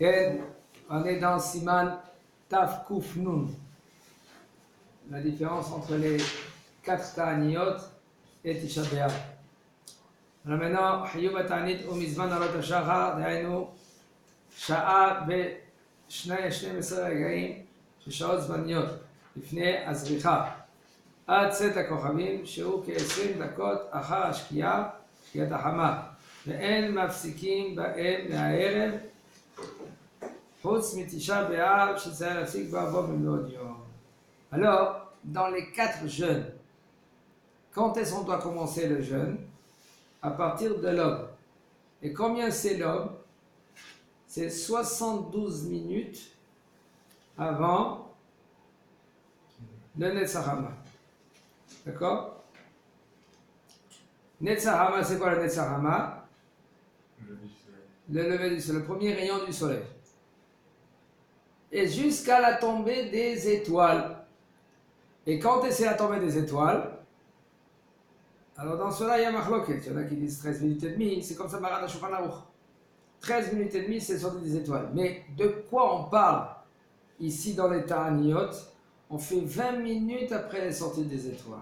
Et on est dans Siman Taf Kuf Nun. La différence entre les 4 Ta'aniyot et Tisha B'Av. Alors maintenant, Hayub Ta'anit ou Mizman Arot HaShachar, דהיינו, שעה ו12 רגעים של שעות זמניות לפני הזריחה עד צאת הכוכבים שהוא כ-20 דקות אחר השקיעה, שקיעת החמה, ואין מפסיקים בהם מהערב חוץ מתשעה באב שצריך להפסיק בעבור במלוא יום. Alors, dans les 4 jeûnes, quand est-ce qu'on doit commencer le jeûne? À partir de l'aube. Et combien c'est l'aube? C'est 72 minutes avant le Netzahama. D'accord? Netzahama, c'est quoi le Netzahama? Le lever du soleil, le premier rayon du soleil. Et jusqu'à la tombée des étoiles. Et quand est-ce la tombée des étoiles? Alors dans cela, il y a Machloket. Il y en a qui disent 13 minutes et demie. C'est comme ça, Maran HaShulchan Aruch. 13 minutes et demie, c'est la sortie des étoiles. Mais de quoi on parle ici dans les Ta'aniyot? On fait 20 minutes après la sortie des étoiles.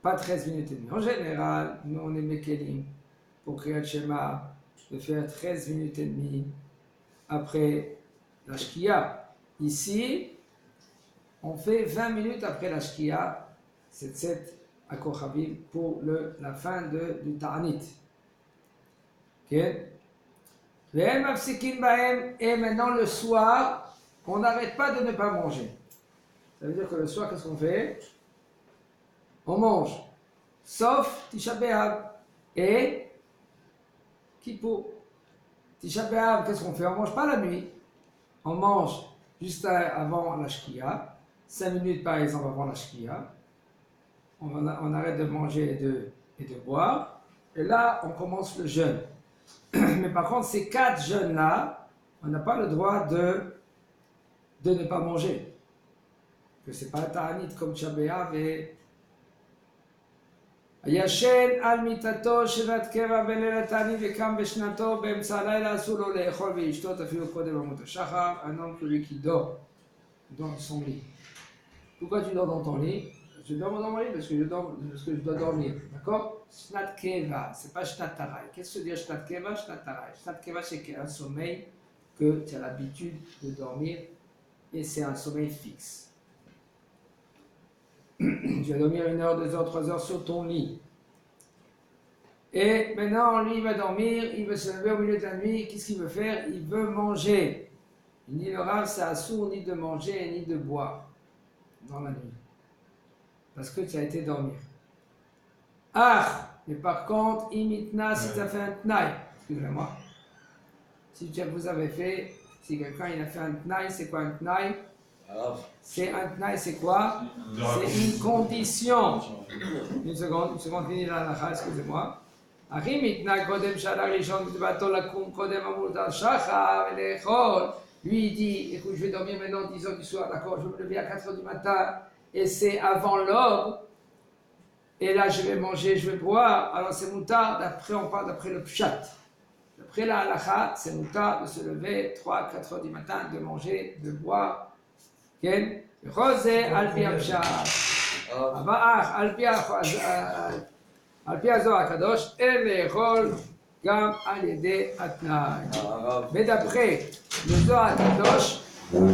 Pas 13 minutes et demie. En général, nous on est Mekelim pour Kriyat Shema de faire 13 minutes et demie après la Shkia. Ici, on fait 20 minutes après la Shkia, c'est 7 à Kochavim pour la fin du Ta'anit. Okay. Et maintenant le soir, on n'arrête pas de ne pas manger. Ça veut dire que le soir, qu'est-ce qu'on fait? On mange. Sauf Tisha B'Av et Kippour. Tisha B'Av, qu'est-ce qu'on fait? On ne mange pas la nuit. On mange juste avant la Shkia, 5 minutes par exemple avant la Shkia. On arrête de manger et de boire. Et là, on commence le jeûne. Mais par contre, ces 4 jeûnes-là, on n'a pas le droit de ne pas manger. Que ce n'est pas un ta'anit comme Tisha B'Av et ישן על מיטתו שנת קבע בליל התענית וקם בשנתו באמצע הלילה אסור לו לאכול ולשתות אפילו קודם עמוד השחר. Un homme celui qui dort dans son lit. Pourquoi tu dors dans ton lit? Je dors dans mon lit parce que je dois dormir. D'accord? Shnat keva, c'est pas shnat tarai. Qu'est-ce que veut dire shnat keva? Shnat tarai. Shnat keva, c'est un sommeil que tu as l'habitude de dormir et c'est un sommeil fixe. Tu vas dormir 1 heure, 2 heures, 3 heures sur ton lit. Et maintenant, lui, il va dormir, il veut se lever au milieu de la nuit. Qu'est-ce qu'il veut faire? Il veut manger. Ni le Rav, c'est assourd ni de manger ni de boire dans la nuit. Parce que tu as été dormir. Ah! Mais par contre, imitna, si tu as fait un tnaï, excusez-moi. Si vous avez fait, si quelqu'un il a fait un tnaï, c'est quoi un tnaï? C'est un tnaï, c'est quoi? C'est une condition. Une seconde, finis la halakha, excusez-moi. Lui il dit, écoute, je vais dormir maintenant 10 heures du soir, d'accord, je vais me lever à 4 heures du matin, et c'est avant l'aube, et là je vais manger, je vais boire, alors c'est moutar, on parle d'après le pshat. D'après la halakha, c'est moutar de se lever 3-4 heures du matin, de manger, de boire. כן? וכל זה על פי הפשט. אבל על פי הזוהר הקדוש, אין לאכול גם על ידי התנאי. ודאפרי le Zohar הקדוש,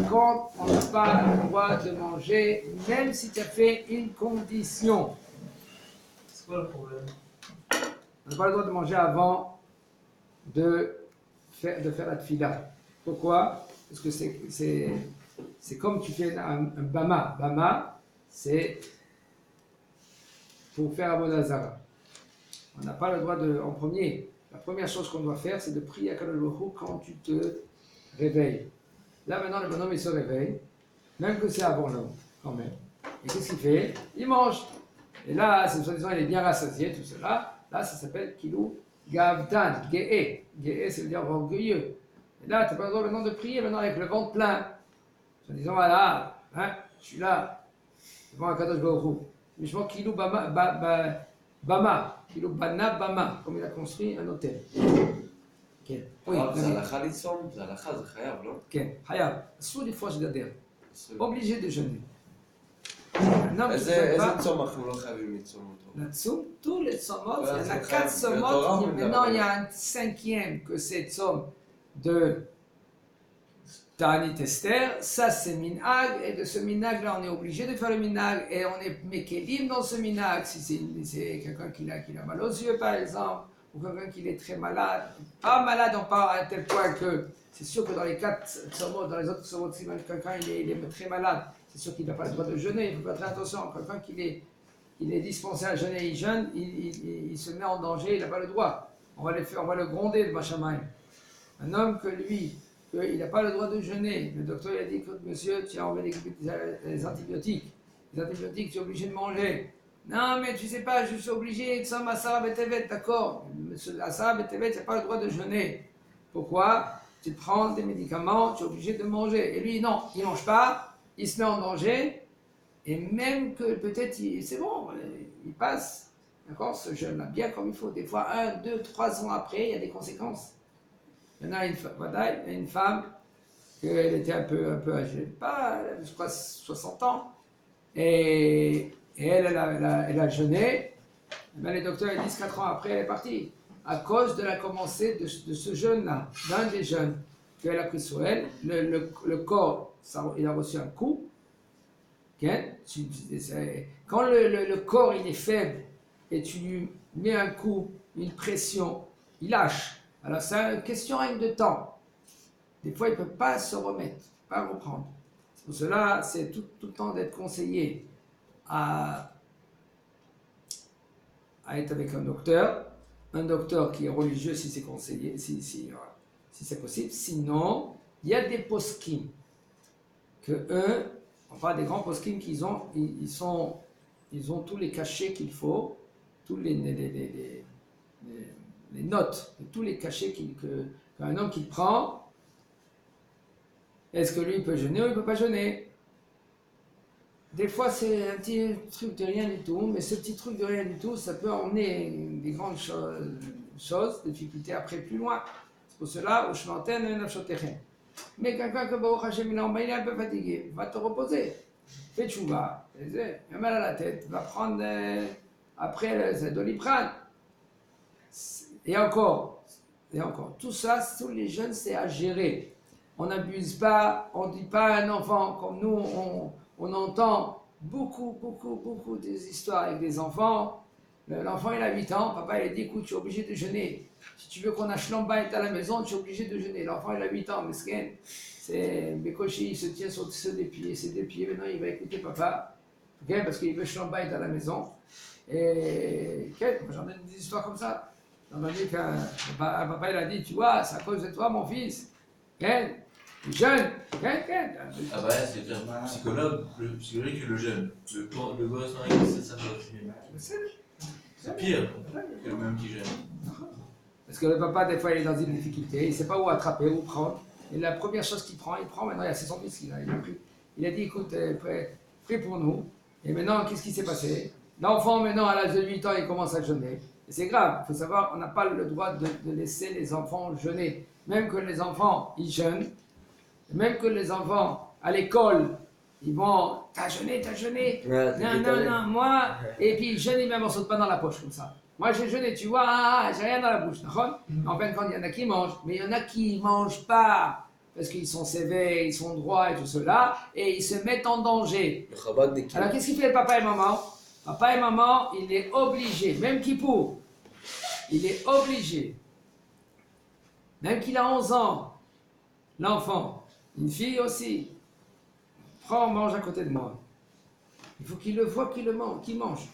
quand on n'a pas le droit de manger, même si tu as fait une condition. C'est quoi le problème? On n'a pas le droit de manger avant de faire la tfila. Pourquoi? Parce que c'est comme tu fais un bama. Bama, c'est pour faire Avodah Zara. On n'a pas le droit en premier. La première chose qu'on doit faire, c'est de prier à Kadosh Baruch Hu quand tu te réveilles. Là maintenant, le bonhomme il se réveille, même que c'est avant l'homme, quand même. Et qu'est-ce qu'il fait? Il mange. Et là, c'est soi-disant, il est bien rassasié, tout cela. Là, ça s'appelle Kilou Gavdan, Ge'e. Ge'e, ça veut dire orgueilleux. Et là, tu n'as pas le droit maintenant de prier, maintenant avec le ventre plein. En disant, voilà, hein, je suis là, devant un Kadosh Baruch Hu. Mais je vois Kilou Bama, Kilou Bana Bama, comme il a construit un hôtel. כן. oui, זה הלכה לצום? זה הלכה, זה חייב, לא? כן, חייב. אסור לפרוש גדר. אסור. obligé de jeûner. Un homme qui איזה ne pas צום אנחנו לא חייבים לצום אותו? לצום, tous les tzomot, il y en a c'est 4 le tzomot, Torah, et on maintenant il y verra. a un 5e que c'est tzom de Ta'anit Esther, ça c'est minhag, et de ce minhag là on est obligé de faire le minhag, et on est mekelim dans ce minhag, si c'est quelqu'un qui a mal aux yeux par exemple, ou quelqu'un qui est très malade, pas malade on parle à tel point que, c'est sûr que dans les 4 tzomot, dans les autres tzomot, si quelqu'un il est très malade, c'est sûr qu'il n'a pas le droit de jeûner, il faut faire très attention, quelqu'un il est dispensé à jeûner, il jeûne, il se met en danger, il n'a pas le droit. On va le gronder de Bachamay. Un homme que lui, il n'a pas le droit de jeûner. Le docteur il a dit, écoute monsieur, tu as enlevé les antibiotiques. Les antibiotiques, tu es obligé de manger. Non, mais tu sais pas, je suis obligé, de ça, Asara Betevet, d'accord. Asara Betevet, tu n'as pas le droit de jeûner. Pourquoi? Tu prends des médicaments, tu es obligé de manger. Et lui, non, il ne mange pas, il se met en danger. Et même que peut-être, c'est bon, il passe, d'accord, ce jeûne-là, bien comme il faut. Des fois, 1, 2, 3 ans après, il y a des conséquences. Il y en a une femme, elle était un peu âgée, pas, je crois, 60 ans, et elle a jeûné. Mais les docteurs ils disent 4 ans après, elle est partie. À cause de la commencée de ce jeûne-là, d'un des jeûnes qu'elle a pris sur elle, le corps, il a reçu un coup. Quand le corps il est faible et tu lui mets un coup, une pression, il lâche. Alors c'est une question rien de temps. Des fois il ne peut pas se remettre, pas reprendre. C'est pour cela c'est tout le temps d'être conseillé à être avec un docteur qui est religieux si c'est conseillé, si c'est possible. Sinon, il y a des poskim que eux, on parle des grands poskim qu'ils ont, ils ont tous les cachets qu'il faut, tous les notes, tous les cachets qu'un homme qui prend. Est-ce que lui il peut jeûner ou il ne peut pas jeûner? Des fois c'est un petit truc de rien du tout, mais ce petit truc de rien du tout, ça peut emmener des grandes choses, difficultés après plus loin. C'est pour cela, au chemanten et nafshotechem. Mais quelqu'un que Baruch Hashem il est un peu fatigué, va te reposer. Fais tchouva, il a mal à la tête, va prendre après le Doliprane. Et encore, tout ça, tous les jeunes, c'est à gérer. On n'abuse pas, on ne dit pas à un enfant, comme nous, on entend beaucoup des histoires avec des enfants. L'enfant, il a 8 ans, papa, il a dit, écoute, tu es obligé de jeûner. Si tu veux qu'on a Shlombayt à la maison, tu es obligé de jeûner. L'enfant, il a 8 ans, mesquin. C'est Bekoshi, il se tient sur ses deux pieds, maintenant il va écouter papa, okay, parce qu'il veut Shlombayt à la maison. Et j'en ai des histoires comme ça. J'en ai dit qu'un papa, il a dit, tu vois, c'est à cause de toi, mon fils. Jeune, Ah bah c'est bien. Le psychologue le jeune. Le gosse, non, ça doit aussi. C'est pire que le même qui jeune. Parce que le papa, des fois, il est dans une difficulté, il ne sait pas où attraper, où prendre. Et la première chose qu'il prend, maintenant, c'est son fils qu'il a pris. Il a dit, écoute, prie pour nous. Et maintenant, qu'est-ce qui s'est passé? L'enfant, maintenant, à l'âge de 8 ans, il commence à jeûner. Et c'est grave, il faut savoir, on n'a pas le droit de laisser les enfants jeûner. Même que les enfants, ils jeûnent. Même que les enfants, à l'école, ils vont, t'as jeûné, non, moi, et puis ils jeûnent, ils mettent un morceau de pain dans la poche, comme ça. Moi j'ai jeûné, tu vois, j'ai rien dans la bouche, en fin de compte, il y en a qui mangent, mais il y en a qui ne mangent pas, parce qu'ils sont sévères, ils sont droits et tout cela, et ils se mettent en danger. Alors qu'est-ce qu'il fait papa et maman? Papa et maman, il est obligé, même Kippour, il est obligé, même qu'il a 11 ans, l'enfant, une fille aussi, prends, mange à côté de moi. Il faut qu'il le voit qu'il mange.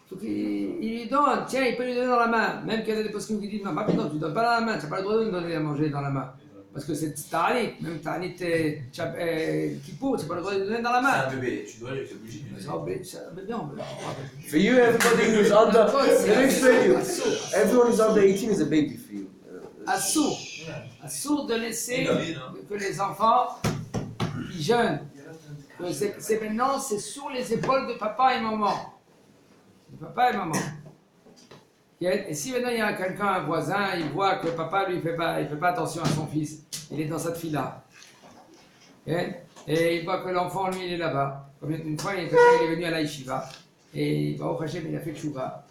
Il faut qu'il lui donne, tiens, il peut lui donner dans la main. Même qu'il y a des postes qui disent, non, tu ne donnes pas dans la main, tu n'as pas le droit de lui donner à manger dans la main. Parce que c'est Ta'anit, même Ta'anit Kippour, tu n'as pas le droit de lui donner dans la main. C'est un bébé, tu dois lui être obligé. C'est un bébé, on veut. For you, everybody who's under, let me explain you. Everyone who's under 18 is a baby for you. Assourd de laisser que les enfants ils jeûnent. C'est maintenant, c'est sur les épaules de papa et maman. De papa et maman. Et si maintenant il y a quelqu'un, un voisin, il voit que papa lui il fait pas attention à son fils, il est dans cette file-là, et il voit que l'enfant lui il est là-bas. Comme une fois, il est venu à la yeshiva, et il va au Hachem, il a fait tchouva.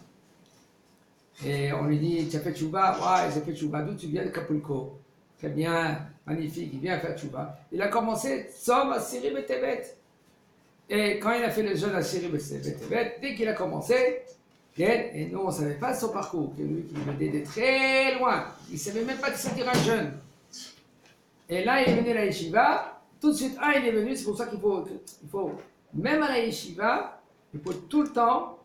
Et on lui dit, tu as fait tchouva? Ouais, j'ai fait tchouva. D'où tu viens? De Capulco. Très bien, magnifique, il vient faire tchouva. Il a commencé, Tzom Asiri Betevet. Et quand il a fait le jeûne Asiri Betevet, dès qu'il a commencé, et nous on ne savait pas son parcours, que lui il venait de très loin, il ne savait même pas que c'était un jeûne. Et là il est venu à la yeshiva, tout de suite, il est venu, c'est pour ça qu'il faut, même à la yeshiva, il faut tout le temps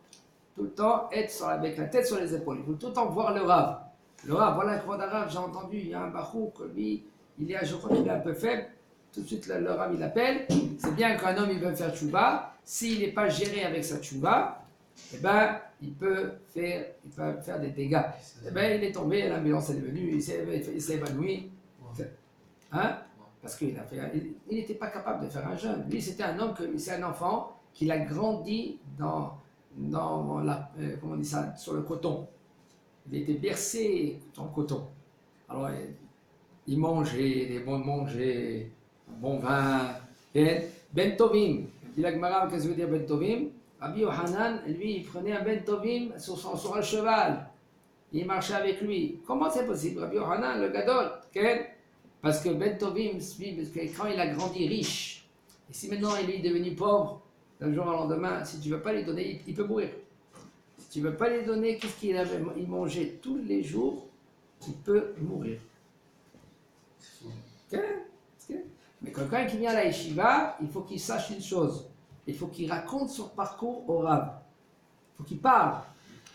être avec la tête sur les épaules, il faut tout le temps voir le Rav. Le Rav, voilà, le Rav, j'ai entendu, il y a un Bachouk, lui, je crois qu'il est un peu faible, tout de suite le Rav il appelle, c'est bien qu'un homme il veut faire tchouva, s'il n'est pas géré avec sa tchouva, eh ben, il peut faire des dégâts. Eh ben, il est tombé, l'ambulance est venue, il s'est évanoui. Hein? Parce qu'il n'était pas capable de faire un jeûne. Lui, c'est un enfant qui a grandi dans comment on dit ça, sur le coton. Il était bercé dans le coton. Alors, il mangeait, des bons manger, un bon vin. Ben Tovim, dit la Gemara, qu'est-ce que veut dire Ben Tovim? Rabbi Yohanan, lui, il prenait un Ben Tovim sur un cheval. Il marchait avec lui. Comment c'est possible? Rabbi Yohanan, le Gadol, parce que Ben Tovim, quand il a grandi riche, et si maintenant il est devenu pauvre, d'un jour au lendemain, si tu ne veux pas lui donner, il peut mourir. Si tu ne veux pas lui donner, qu'est-ce qu'il mangeait tous les jours, il peut mourir. Mais quelqu'un qui vient à la yeshiva, il faut qu'il sache une chose. Il faut qu'il raconte son parcours au Rav. Il faut qu'il parle.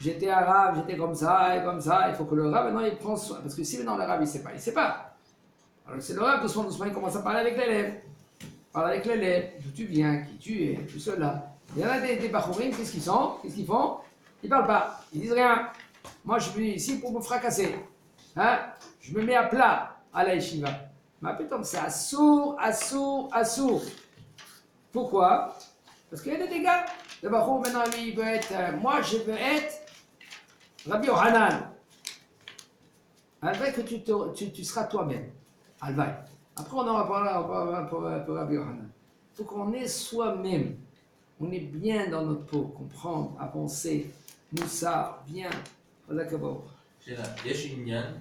J'étais arabe, j'étais comme ça et comme ça. Il faut que le Rav, maintenant, il prend soin. Parce que si maintenant le Rav, il ne sait pas. Alors c'est le Rav, doucement, il commence à parler avec l'élève. Parle avec l'élève, d'où tu viens, qui tu es, tout cela. Il y en a des Bachourim, qu'est-ce qu'ils font? Ils ne parlent pas, ils disent rien. Moi, je suis ici pour me fracasser. Hein? Je me mets à plat à la yeshiva. Mais putain, c'est assourd. Pourquoi? Parce qu'il y a des dégâts. Le Bachour, maintenant, lui, il veut être... moi, je veux être Rabbi Yohanan. Alvaï que tu seras toi-même. Alvaï. Après, on en reparlera pour Rabbi Yohanan. Il faut qu'on est soi-même. On est bien dans notre peau. Comprendre, avancer. Nous, ça, bien. Voilà que bon. יש עניין